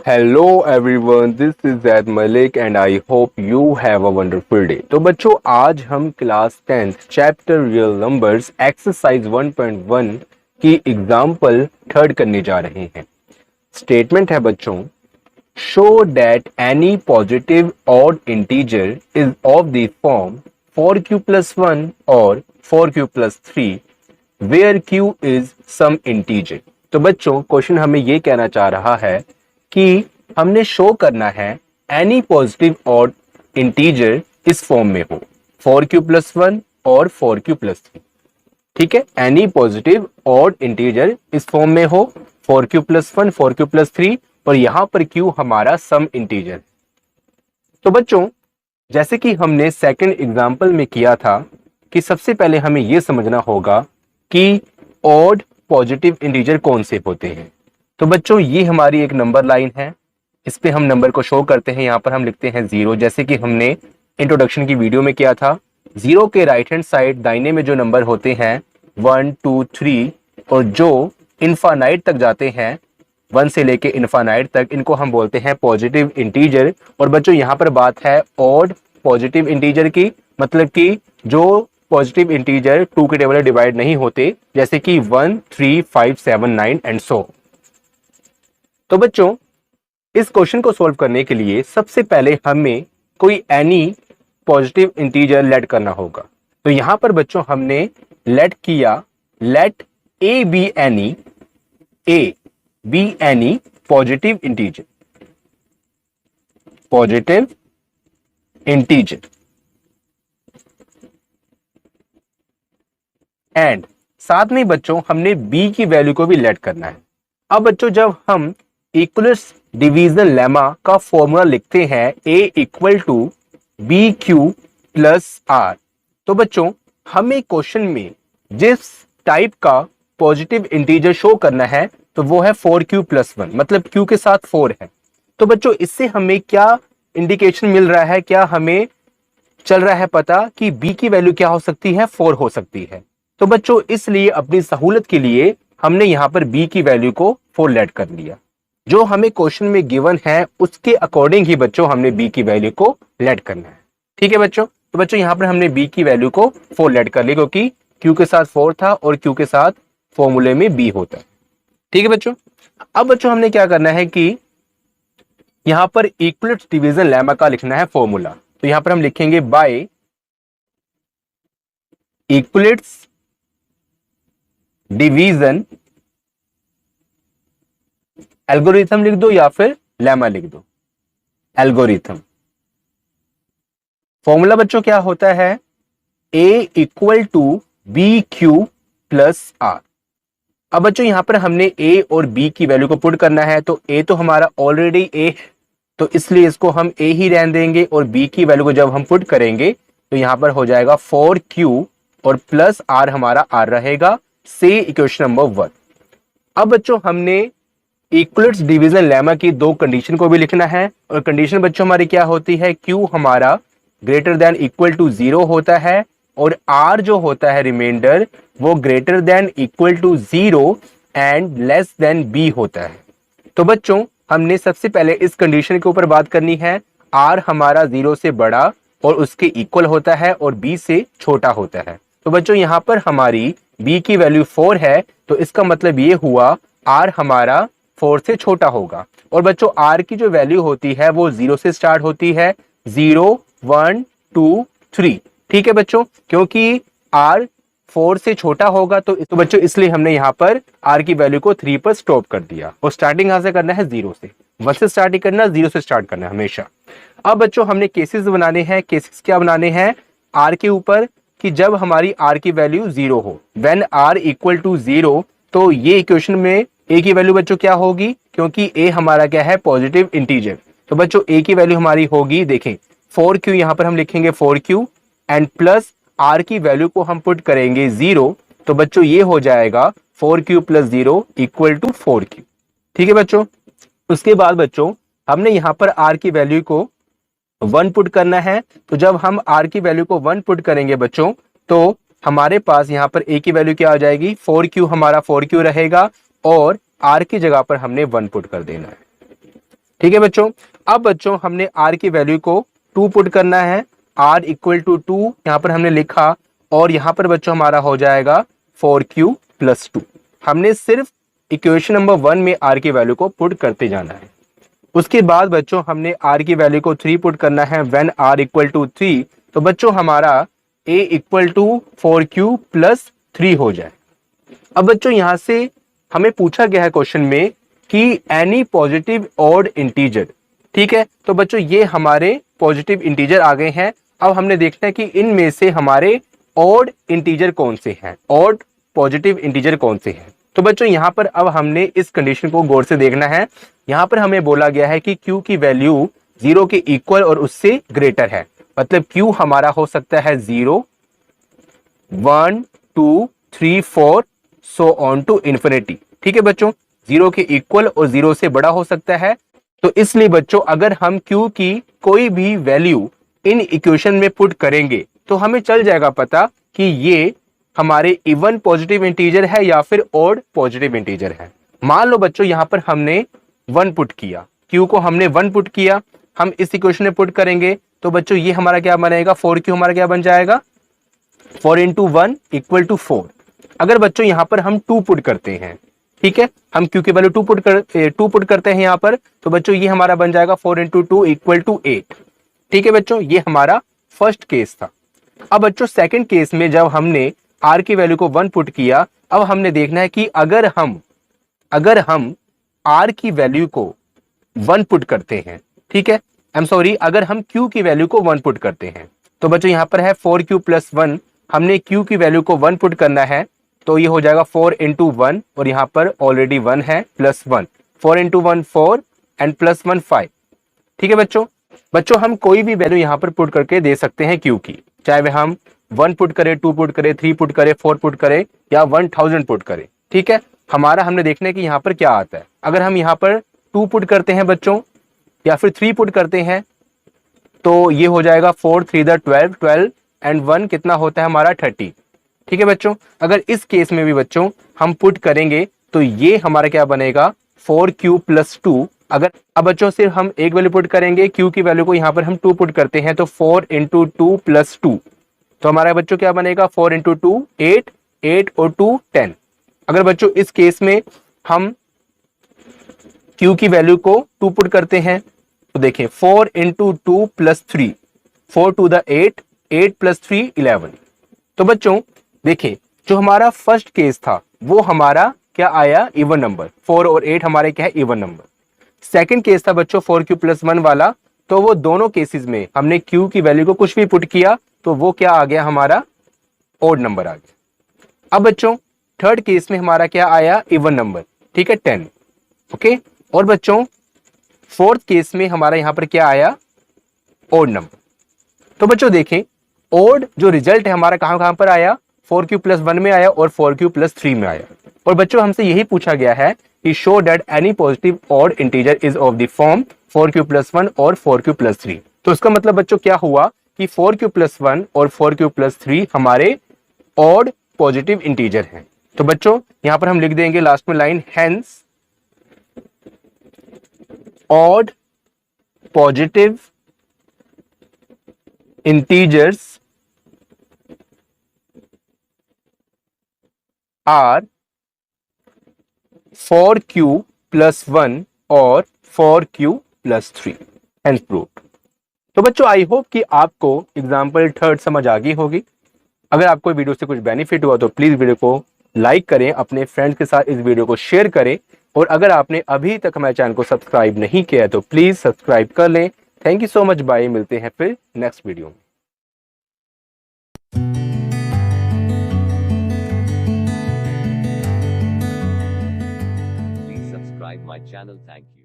Hello everyone, this is Zaid Malik and I hope you have a wonderful day. तो बच्चों, आज हम class 10th chapter real numbers exercise 1.1 की example third करने जा रहे हैं। स्टेटमेंट है बच्चों, show that any positive odd integer is of the form 4q+1 और 4q+3 where q is some integer. तो बच्चों, क्वेश्चन हमें यह कहना चाह रहा है कि हमने शो करना है एनी पॉजिटिव ऑड इंटीजर इस फॉर्म में हो 4q+1 और 4q+3। ठीक है, एनी पॉजिटिव ऑड इंटीजर इस फॉर्म में हो 4q+1 4q+3 और यहां पर q हमारा सम इंटीजर। तो बच्चों, जैसे कि हमने सेकंड एग्जांपल में किया था कि सबसे पहले हमें यह समझना होगा कि ऑड पॉजिटिव इंटीजर कौन से होते हैं। तो बच्चों, ये हमारी एक नंबर लाइन है, इस पे हम नंबर को शो करते हैं। यहां पर हम लिखते हैं 0, जैसे कि हमने इंट्रोडक्शन की वीडियो में किया था। 0 के राइट हैंड साइड दाहिने में जो नंबर होते हैं 1 2 3 और जो इनफाइनाइट तक जाते हैं 1 से लेके इनफाइनाइट तक, इनको हम बोलते हैं पॉजिटिव इंटीजर। और बच्चों, यहाँ पर बात है ऑड पॉजिटिव इंटीजर की, मतलब कि जो पॉजिटिव इंटीजर 2 के टेबल डिवाइड नहीं होते, जैसे कि 1 3 5 7 9 एंड सो। तो बच्चों, इस क्वेश्चन को सॉल्व करने के लिए सबसे पहले हमें कोई एनी पॉजिटिव इंटीजर लेट करना होगा। तो यहां पर बच्चों हमने लेट किया, let a be any positive integer, positive integer and साथ में बच्चों हमने बी की वैल्यू को भी लेट करना है। अब बच्चों, जब हम इक्वलिटी डिवीजन लेमा का फॉर्मूला लिखते हैं A equal to b q plus r, तो बच्चों हमें क्वेश्चन में जिस टाइप का पॉजिटिव इंटीजर शो करना है तो वो है 4q+1, मतलब q के साथ 4 है। तो बच्चों, इससे हमें क्या इंडिकेशन मिल रहा है, क्या हमें चल रहा है पता कि b की वैल्यू क्या हो सकती है, 4 हो सकती है। तो बच्चों, इसलिए अपनी सहूलत के लिए हमने यहां पर b की वैल्यू को 4 लेट कर लिया। जो हमें क्वेश्चन में गिवन है उसके अकॉर्डिंग ही बच्चों हमने b की वैल्यू को लेट करना है। ठीक है बच्चों, तो बच्चों यहां पर हमने b की वैल्यू को 4 लेट कर ली, क्योंकि q के साथ 4 था और q के साथ फॉर्मूले में b होता है। ठीक है बच्चों, अब बच्चों हमने क्या करना है कि यहां पर इक्वलिटी डिवीजन लेमा का लिखना है फॉर्मूला। तो यहां पर हम लिखेंगे बाय इक्वलिटी डिवीजन एल्गोरिथम लिख दो या फिर लेमा लिख दो, एल्गोरिथम। फॉर्मूला बच्चों क्या होता है, A equal to b q plus r. अब बच्चों यहां पर हमने A और B की वैल्यू को पुट करना है। तो A तो हमारा ऑलरेडी A है, तो इसलिए इसको हम A ही रहने देंगे और B की वैल्यू को जब हम पुट करेंगे तो यहां पर हो जाएगा 4q और प्लस आर हमारा आर रहेगा। से इक्वेशन नंबर 1। अब बच्चों हमने इक्वलिटी डिवीजन लेमा की दो कंडीशन को भी लिखना है, और कंडीशन बच्चों हमारी क्या होती है, q हमारा ग्रेटर देन इक्वल टू 0 होता है और r जो होता है रिमाइंडर वो greater than equal to 0 and less than b होता है। तो बच्चों हमने सबसे पहले इस कंडीशन के ऊपर बात करनी है, r हमारा 0 से बड़ा और उसके इक्वल होता है और b से छोटा होता है। तो बच्चों यहां पर हमारी b की वैल्यू 4 है, तो इसका मतलब ये हुआ r हमारा 4 से छोटा होगा। और बच्चों r की जो वैल्यू होती है वो 0 से स्टार्ट होती है, 0 1 2 3। ठीक है बच्चों, क्योंकि r 4 से छोटा होगा तो बच्चों इसलिए हमने यहां पर r की वैल्यू को 3 पर स्टॉप कर दिया। और स्टार्टिंग कहां से करना है, 0 से, 1 से स्टार्ट ही करना, 0 से स्टार्ट करना है हमेशा। अब बच्चों हमने केसेस बनाने हैं। केसेस क्या बनाने हैं, r के ऊपर, कि जब हमारी r की वैल्यू 0 हो, व्हेन r इक्वल टू 0, तो ये इक्वेशन में a की वैल्यू बच्चों क्या होगी, क्योंकि a हमारा क्या है, पॉजिटिव इंटीजर। तो बच्चों a की वैल्यू हमारी होगी, देखें 4q, यहां पर हम लिखेंगे 4q एंड प्लस r की वैल्यू को हम पुट करेंगे 0। तो बच्चों ये हो जाएगा 4q plus 0 equal to 4q। ठीक है बच्चों, उसके बाद बच्चों हमने यहां पर r की वैल्यू को 1 पुट करना है। तो जब हम r की वैल्यू को 1 पुट करेंगे बच्चों, तो हमारे पास यहां पर a की वैल्यू क्या आ जाएगी, 4q हमारा 4q रहेगा और r की जगह पर हमने 1 पुट कर देना है। ठीक है बच्चों। अब बच्चों हमने r की वैल्यू को 2 पुट करना है, r इक्वल टू 2 यहां पर हमने लिखा, और यहां पर बच्चों हमारा हो जाएगा 4q प्लस 2। हमने सिर्फ इक्वेशन नंबर 1 में r की वैल्यू को पुट करते जाना है। उसके बाद बच्चों हमने r की वैल्यू को 3 पुट करना है, व्हेन r इक्वल टू 3, तो बच्चों हमारा a equal to 4q plus 3 हो जाए। अब बच्चों यहां से हमें पूछा गया है क्वेश्चन में कि एनी पॉजिटिव ऑड इंटीजर, ठीक है, तो बच्चों ये हमारे पॉजिटिव इंटीजर आ गए हैं। अब हमने देखना है कि इनमें से हमारे ऑड इंटीजर कौन से हैं, ऑड पॉजिटिव इंटीजर कौन से हैं। तो बच्चों यहां पर अब हमने इस कंडीशन को गौर से देखना है। यहां पर हमें बोला गया है कि q की वैल्यू 0 के इक्वल और उससे ग्रेटर है, मतलब q हमारा हो सकता है 0, 1, 2, 3, 4 सो ऑन टू इन्फिनिटी। ठीक है बच्चों, 0 के इक्वल और 0 से बड़ा हो सकता है। तो इसलिए बच्चों अगर हम q की कोई भी वैल्यू इन इक्वेशन में पुट करेंगे तो हमें चल जाएगा पता कि ये हमारे इवन पॉजिटिव इंटीजर है या फिर ऑड पॉजिटिव इंटीजर है। मान लो बच्चों यहां पर हमने 1 पुट किया, q को हमने 1 पुट किया, हम इस इक्वेशन में पुट करेंगे तो बच्चों ये हमारा क्या बनेगा, 4q हमारा क्या बन जाएगा, 4 इंटू 1 इक्वल टू 4। अगर बच्चों यहां पर हम 2 पुट करते हैं, ठीक है, हम q की वैल्यू 2 पुट करते हैं यहां पर, तो बच्चों ये हमारा बन जाएगा 4 इंटू 2 इक्वल टू 8। ठीक है बच्चों, ये हमारा फर्स्ट केस था। अब बच्चों सेकंड केस में जब हमने r की वैल्यू को 1 पुट किया, अब हमने देखना है कि अगर हम r की वैल्यू को 1 पुट करते हैं, ठीक है, आई एम सॉरी, अगर हम q की वैल्यू को 1 पुट करते हैं, तो बच्चों यहां पर है 4q प्लस 1, हमने q की वैल्यू को 1 पुट करना है, तो ये हो जाएगा 4 इंटू 1, और यहां पर ऑलरेडी 1 है, प्लस 1, 4 इंटू 1 4 एंड प्लस 1 5। ठीक है बच्चों हम कोई भी वैल्यू यहां पर पुट करके दे सकते हैं q की, चाहे वह हम 1 पुट करें, 2 पुट करें, 3 पुट करें, 4 पुट करें या 1000 पुट करें। ठीक है, हमारा हमने देखना है कि यहां पर क्या आता है। अगर हम यहां पर 2 पुट करते हैं बच्चों या फिर 3 पुट करते हैं तो ये हो जाएगा 4 3 द 12, 12 एंड 1 कितना होता है हमारा 30। ठीक है बच्चों, अगर इस केस में भी बच्चों हम पुट करेंगे तो ये हमारा क्या बनेगा, 4q प्लस 2। अगर अब बच्चों सिर्फ हम एक वैल्यू पुट करेंगे, q की वैल्यू को यहां पर हम 2 पुट करते हैं, तो 4 इंटू 2 प्लस 2, तो हमारा बच्चों क्या बनेगा, 4 इंटू 2 8, 8 और 2 10। अगर बच्चों इस केस में हम q की वैल्यू को 2 पुट करते हैं तो देखें 4 into 2 plus 3, 4 to the 8, 8 plus 3 11। तो बच्चों देखें जो हमारा फर्स्ट केस था वो हमारा क्या आया, इवन नंबर, 4 और 8 हमारे क्या है, इवन नंबर। सेकंड केस था बच्चों 4q प्लस 1 वाला, तो वो दोनों केसेस में हमने q की वैल्यू को कुछ भी पुट किया तो वो क्या आ गया, हमारा ओड नंबर आ गया। अब बच्चों थर्ड केस में हमारा क्या आया, इवन नंबर, ठीक है 10। ओके, और बच्चों फोर्थ केस में हमारा यहां पर क्या आया, ओड नंबर। तो बच्चों देखें ओड जो रिजल्ट है हमारा कहां कहां पर आया, 4q प्लस 1 में आया और 4q प्लस 3 में आया। और बच्चों हमसे यही पूछा गया है कि show that any positive odd integer is of the form 4q plus 1 और 4q प्लस 3। तो इसका मतलब बच्चों क्या हुआ कि 4q प्लस 1 और 4q प्लस 3 हमारे ऑड पॉजिटिव इंटीजर हैं। तो बच्चों यहां पर हम लिख देंगे लास्ट में line, hence odd positive integers are 4q plus 1 और 4q प्लस 3, हेंस प्रूव्ड। तो बच्चों आई होप कि आपको एग्जाम्पल थर्ड समझ आ गई होगी। अगर आपको वीडियो से कुछ बेनिफिट हुआ तो प्लीज वीडियो को लाइक करें, अपने फ्रेंड्स के साथ इस वीडियो को शेयर करें, और अगर आपने अभी तक हमारे चैनल को सब्सक्राइब नहीं किया है तो प्लीज सब्सक्राइब कर लें। Thank you so much, bye, मिलते हैं फिर नेक्स्ट वीडियो में। Please subscribe my channel. Thank you.